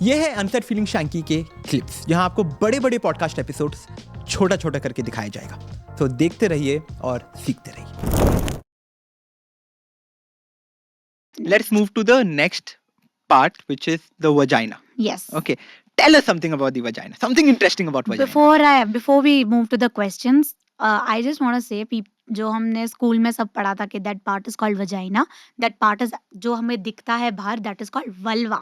ये है unset feeling Shanky के क्लिप्स, जहां आपको बड़े बड़े पॉडकास्ट एपिसोड्स छोटा छोटा करके दिखाया जाएगा। तो देखते रहिए और सीखते रहिए। Let's move to the next part, which is the vagina. Yes. Okay. Tell us something about the vagina. Something interesting about vagina. Before we move to the questions, I just want to say जो हमने school में सब पढ़ा था कि that part is called vagina. That part is जो हमें दिखता है बाहर, that is called vulva.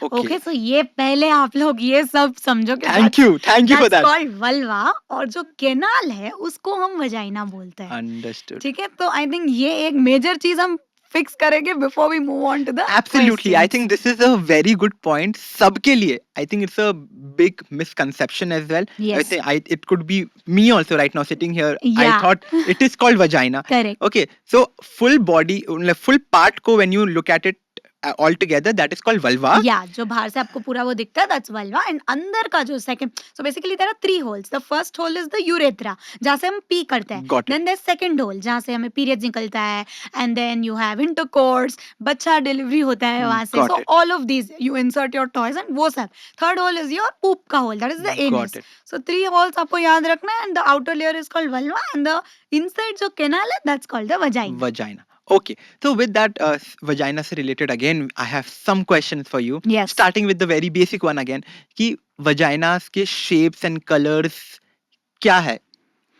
Okay, so ये पहले आप लोग ये सब समझो कि Thank you for that. That's called vulva, और जो केनाल है उसको हम vagina बोलते हैं. Understood. ठीक है, तो I think ये एक मेजर चीज हम फिक्स करेंगे before we move on to the Absolutely. questions. I think this is a very good point. सबके लिए. I think it's a big misconception as well. Yes. It could be me also right now sitting here. Yeah. I thought it is called vagina. Correct. Okay. So full body, full part को when you look at it all together, that is called vulva. Yeah, जो बाहर से आपको पूरा वो दिखता है, that's vulva. And अंदर का जो second, so basically there are 3 holes. The first hole is the urethra, जहाँ से हम pee करते हैं. Got it. Then there's second hole, जहाँ से हमें periods निकलता है. And then you have intercourse, बच्चा delivery होता है वहाँ से. Got So it. all of these, you insert your toys and वो सब. Third hole is your poop का hole, that is the anus. Got it. So 3 holes आपको याद रखना है, and the outer layer is called vulva, and the inside जो canal है, that's called the vagina. Vagina. Okay, so with that vagina से related again, I have some questions for you. Yes. Starting with the very basic one again, कि vaginas के shapes and colors क्या है?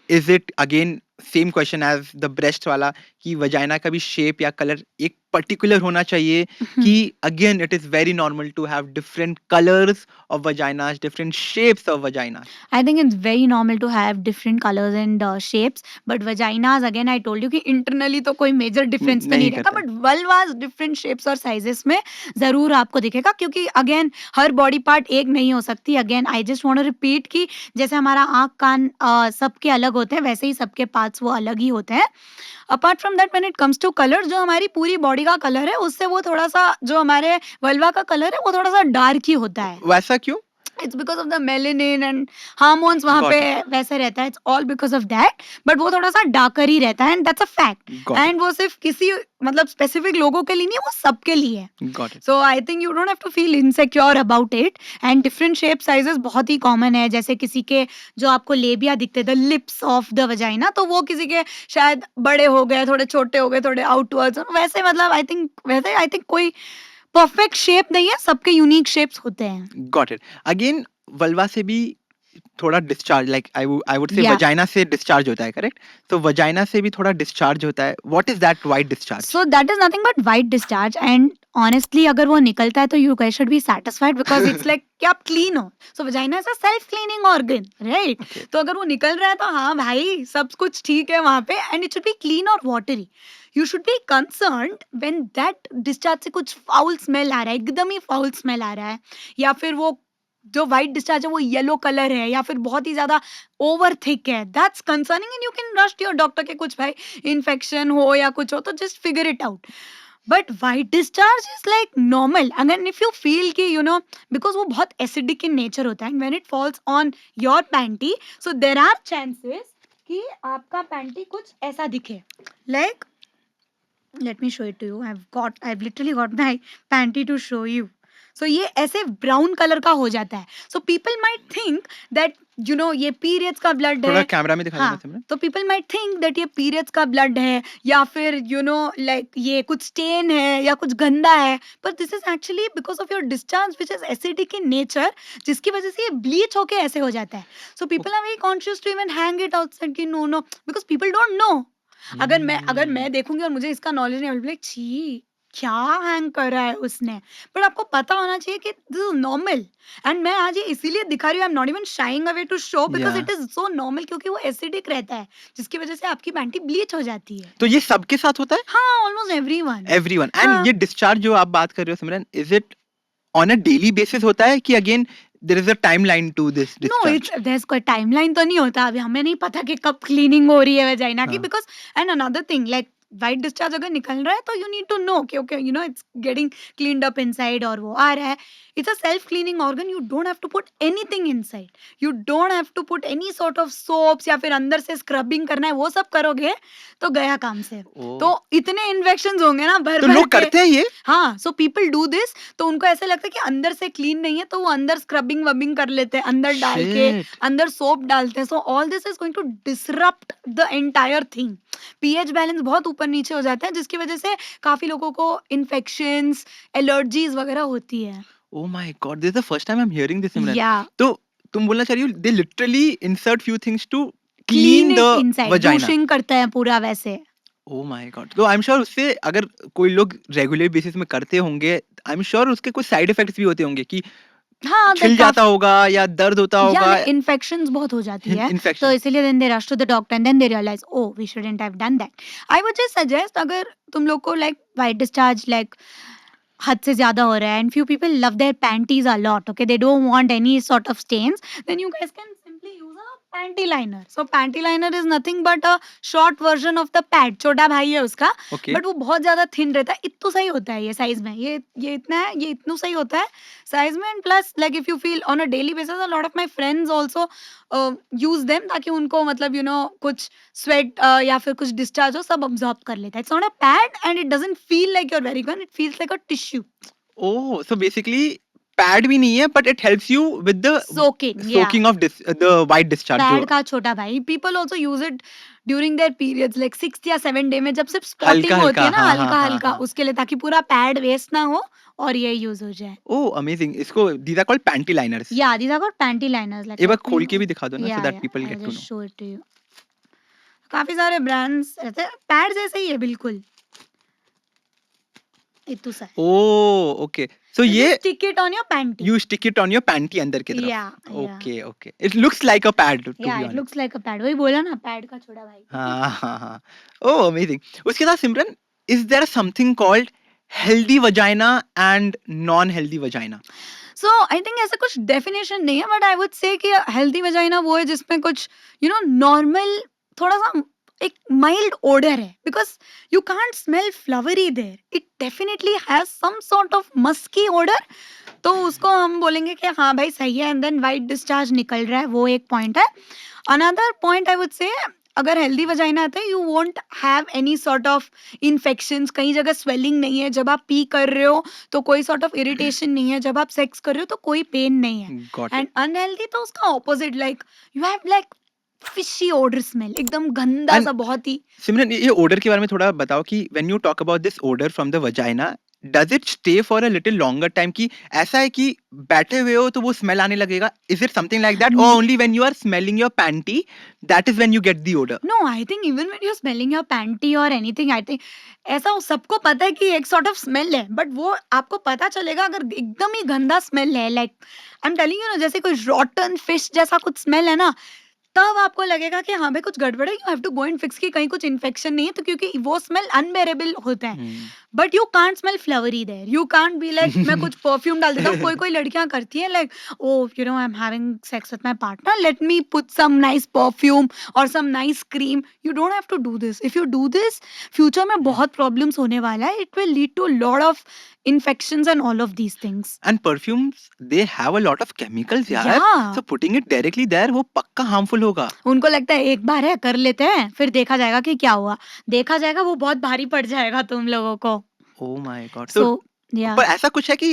Is it again same question as the breast वाला कि vagina का भी shape या color एक particular होना चाहिए कि again it is very normal to have different colors of vaginas, different shapes of vaginas. I think it's very normal to have different colors and shapes, but vaginas again I told you कि internally तो कोई major difference तो नहीं रहता, but vulvas different shapes और sizes में जरूर आपको दिखेगा, क्योंकि again हर body part एक नहीं हो सकती. Again I just want to repeat कि जैसे हमारा आँख कान सबके अलग होते हैं, वैसे ही सबके parts वो अलग ही होते हैं. Apart from that, when it comes to color, जो हमारी पूरी बॉडी का कलर है उससे वो थोड़ा सा जो हमारे वल्वा का कलर है वो थोड़ा सा डार्क ही होता है. वैसा क्यों? It's because of the melanin and hormones वहाँ पे वैसे रहता है. It's all because of that. But वो थोड़ा सा darker ही रहता है, and that's a fact. And वो सिर्फ किसी मतलब specific लोगों के लिए नहीं, वो सबके लिए है. Got it. So I think you don't have to feel insecure about it. And different shape sizes बहुत ही common है. जैसे किसी के जो आपको लेबिया दिखते हैं, the lips of the vagina, तो वो किसी के शायद बड़े हो गए, थोड़े छोटे हो गए, थोड़े outwards. वैसे मतलब I think कोई परफेक्ट शेप नहीं है, सबके यूनिक शेप्स होते हैं. Got it. Again, vulva से भी थोड़ा discharge, like I would say vagina से डिस्चार्ज होता है, करेक्ट? तो वजाइना से भी थोड़ा डिस्चार्ज होता है. What is that white discharge? So that is nothing but white discharge. And honestly अगर वो निकलता है तो you guys should be satisfied, because it's like कि आप क्लीन हो. So vagina is a self cleaning organ, right? तो अगर वो निकल रहा है तो हाँ भाई सब कुछ ठीक है वहां पे. And it should be clean और watery. You should be concerned when that discharge से कुछ फाउल स्मेल आ रहा है, एकदम ही फाउल स्मेल आ रहा है, या फिर वो जो व्हाइट डिस्चार्ज है वो येलो कलर है, या फिर बहुत ही ज्यादा ओवर थिक है. That's concerning and you can rush to your doctor के कुछ भाई इन्फेक्शन हो या कुछ हो तो just figure it out. But white discharge is like normal. अगर इफ यू फील कि यू नो बिकॉज वो बहुत एसिडिक इन नेचर होता है, and when it falls on your panty so there are chances कि आपका पैंटी कुछ ऐसा दिखे. Like let me show it to you. I've literally got my panty to show you. So ये ऐसे brown colour का हो जाता है. So people might think that you know ये periods का blood है. थोड़ा कैमरा में दिखा देना सिमरन. तो people might think that ये periods का blood है, या फिर you know like ये कुछ stain है या कुछ गंदा है. But this is actually because of your discharge which is acidic in nature, जिसकी वजह से ये bleach होके ऐसे हो जाता है. So people are very conscious to even hang it outside कि no because people don't know. अगर मैं देखूंगी और मुझे इसका नॉलेज नहीं, लाइक छी क्या हैंग कर रहा है उसने. बट आपको पता होना चाहिए कि दिस इज नॉर्मल. एंड मैं आज ये इसीलिए दिखा रही हूँ, I am not even shying away to show because it is so normal, क्योंकि वो एसिडिक रहता है जिसकी वजह से आपकी पैंटी ब्लीच हो जाती है. तो ये सबके साथ होता है? हाँ, ऑलमोस्ट एवरीवन. एंड ये डिस्चार्ज जो आप बात कर रहे हो Simran, is it on a daily basis होता है कि again there is a timeline to this discharge? No, there's कोई timeline तो नहीं होता. अभी हमें नहीं पता कि कब क्लीनिंग हो रही है वजाइना की, because and another thing like white discharge अगर निकल रहा है तो यू नीड टू नो कि okay you know it's getting cleaned up inside और वो आ रहा है. It's a self cleaning organ. You don't have to put anything inside. You don't have to put any sort of soaps या फिर अंदर से स्क्रबिंग करना है. वो सब करोगे तो गया काम से. ओ, तो इतने इन्फेक्शंस होंगे ना भर तो भर लोग के. करते हैं ये? हाँ, सो पीपल डू दिस. तो उनको ऐसा लगता है कि अंदर से क्लीन नहीं है तो वो अंदर स्क्रबिंग वबिंग कर लेते हैं, अंदर डाल के Shit. अंदर सोप डालते हैं. So all this is going to disrupt the entire thing. PH balance बहुत ऊपर नीचे हो जाता है जिसकी वजह से काफी लोगों को इन्फेक्शंस, एलर्जीज वगैरह होती है. Oh my God, this is the first time I'm hearing this, Simran. या तो तुम बोलना चाह रही हो they literally insert few things to clean clean it the inside. vagina. Douching करते हैं पूरा वैसे. Oh my God. तो I'm sure उससे अगर कोई लोग रेगुलर बेसिस में करते होंगे, I'm sure उसके कुछ साइड इफेक्ट्स भी होते होंगे कि हाँ, छिल जाता होगा या दर्द होता होगा. इन्फेक्शंस बहुत हो जाती है. तो इन्फेक्शन. इसीलिए then they rush to the doctor and then they realize oh we shouldn't have done that. I would just suggest अगर तुम लोग को लाइक वाइट डिस्चार्ज लाइक हद से ज्यादा हो रहा है and few people love their panties a lot, okay, they don't want any sort of stains, then you guys can simply use a panty liner. So panty liner is nothing but a short version of the pad. छोटा भाई है उसका, Okay. But वो बहुत ज्यादा thin रहता है. इतना सही होता है ये साइज में. ये इतना है, ये इतना सही होता है साइज में. And plus like if you feel on a daily basis, a lot of my friends also use them ताकि उनको मतलब यू नो कुछ स्वेट या फिर कुछ डिस्चार्ज हो सब अब्सॉर्ब कर लेता है. It's not a pad and it doesn't feel like your very gun. It feels like a tissue. Oh, so basically pad भी नहीं है but it helps you with the Soaking, yeah. soaking of the white discharge. Pad जो का छोटा भाई. People also use it during their periods like 6th या 7th day में जब सिर्फ स्पॉटिंग हल्का होती है ना, हाँ, हल्का हाँ, हल्का हाँ. उसके लिए, ताकि पूरा पैड वेस्ट ना हो और ये यूज हो जाए. Oh, amazing. इसको these are called panty liners. या these are called panty liners. Like एक बार खोल के भी दिखा दो ना so that people get to know. Show it to you. काफी सारे ब्रांड्स रहते हैं. पैड जैसे ही है बिल्कुल. इतू सा. Oh, okay. So ये stick it on your panty. you stick it on your panty अंदर की तरफ. या Okay, okay. It looks like a pad to be या it honest. Looks like a pad. वही बोला ना, पैड का छोटा भाई. हाँ हाँ हाँ. Oh, amazing. उसके साथ सिमरन, is there something called healthy vagina and non-healthy vagina? So I think ऐसा कुछ डेफिनेशन नहीं है, बट आई वुड से कि हेल्दी वजाइना वो है जिसमें कुछ यू नो नॉर्मल थोड़ा सा एक माइल्ड ओडर है. Because you can't smell flowery there. It definitely has some sort of musky odour. तो उसको हम बोलेंगे कि हाँ भाई सही है. एंड देन वाइट डिस्चार्ज निकल रहा है, वो एक पॉइंट है. Another point I would say, अगर हेल्दी वजाइना आता है you won't have any sort of infections. कहीं जगह स्वेलिंग नहीं है. जब आप पी कर रहे हो तो कोई सॉर्ट ऑफ इरिटेशन नहीं है. जब आप सेक्स कर रहे हो तो कोई पेन नहीं है. Got it. एंड अनहेल्दी तो उसका opposite, like you have like fishy odour smell. एकदम गंदा And- सा बहुत ही. सिमरन ये odor के बारे में थोड़ा बताओ कि when you talk about this odor from the vagina, does it stay for a little longer time? कि ऐसा है कि बैठे हुए हो तो वो स्मेल आने लगेगा? Is it something like that, or only when you are smelling your panty, that is when you get the odor? No, I think even when you're smelling your panty or anything, I think ऐसा सबको पता है कि एक sort of smell है, but वो आपको पता चलेगा अगर एकदम ही गंदा smell है, like I'm telling you ना, जैसे कोई rotten fish जैसा कुछ smell है ना, तब आपको लगेगा कि हाँ भाई कुछ गड़बड़ है. You have to go and fix कि कहीं कुछ इन्फेक्शन नहीं है. तो क्योंकि वो स्मेल अनबेरेबल होता है. But you can't smell flowery there. You can't be like मैं कुछ परफ्यूम डाल देता हूँ. कोई कोई लड़कियां करती हैं like oh you know I am having sex with my partner, let me put some nice perfume और some nice cream. You don't have to do this. If you do this future में बहुत problems होने वाला है. It will lead to lot of infections and all of these things. And perfumes, they have a lot of chemicals यार. Yeah. So putting it directly there, वो पक्का harmful होगा. उनको लगता है एक बार है कर लेते हैं, फिर देखा जाएगा कि क्या हुआ. देखा जाएगा वो बहुत भारी पड़ जाएगा तुम लोगों को. Oh my God. So So yeah. पर ऐसा कुछ है कि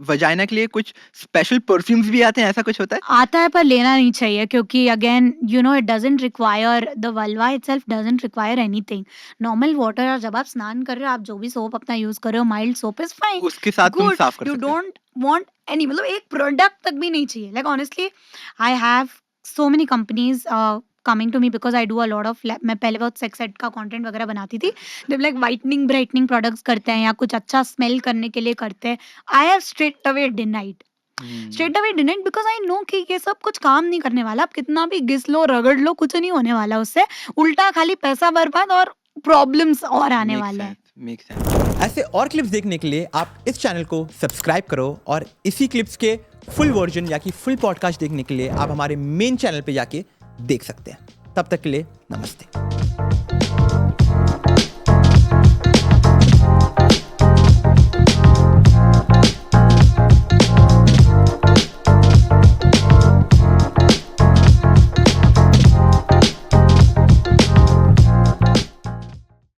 वजाइना के लिए कुछ स्पेशल परफ्यूम्स भी आते हैं, ऐसा कुछ होता है? आता है पर लेना नहीं चाहिए क्योंकि again you know it doesn't require, the vulva itself doesn't require anything. Normal water, और जब आप स्नान कर रहे हो, आप जो भी सोप अपना यूज कर रहे हो, माइल्ड सोप इज फाइन. उसके साथ तुम Good. साफ कर You सकते हो. don't want any, मतलब एक प्रोडक्ट तक भी नहीं चाहिए. Like honestly, I have so many companies coming to me because I do a lot of मैं पहले बहुत सेक्स एड का कंटेंट वगैरह बनाती थी. They like whitening brightening products करते हैं या कुछ अच्छा स्मेल करने के लिए करते हैं. I have straight away denied. Straight away denied because I know कि ये सब कुछ काम नहीं करने वाला. आप कितना भी घिस लो रगड़ लो, कुछ नहीं होने वाला उससे. उल्टा खाली पैसा बर्बाद और प्रॉब्लम्स और आने वाले हैं. Make sense. ऐसे और क्लिप्स देखने के लिए आप इस चैनल को सब्सक्राइब करो और इसी क्लिप्स के फुल वर्जन या कि फुल पॉडकास्ट देखने के लिए आप हमारे मेन चैनल पे जाके देख सकते हैं. तब तक के लिए नमस्ते.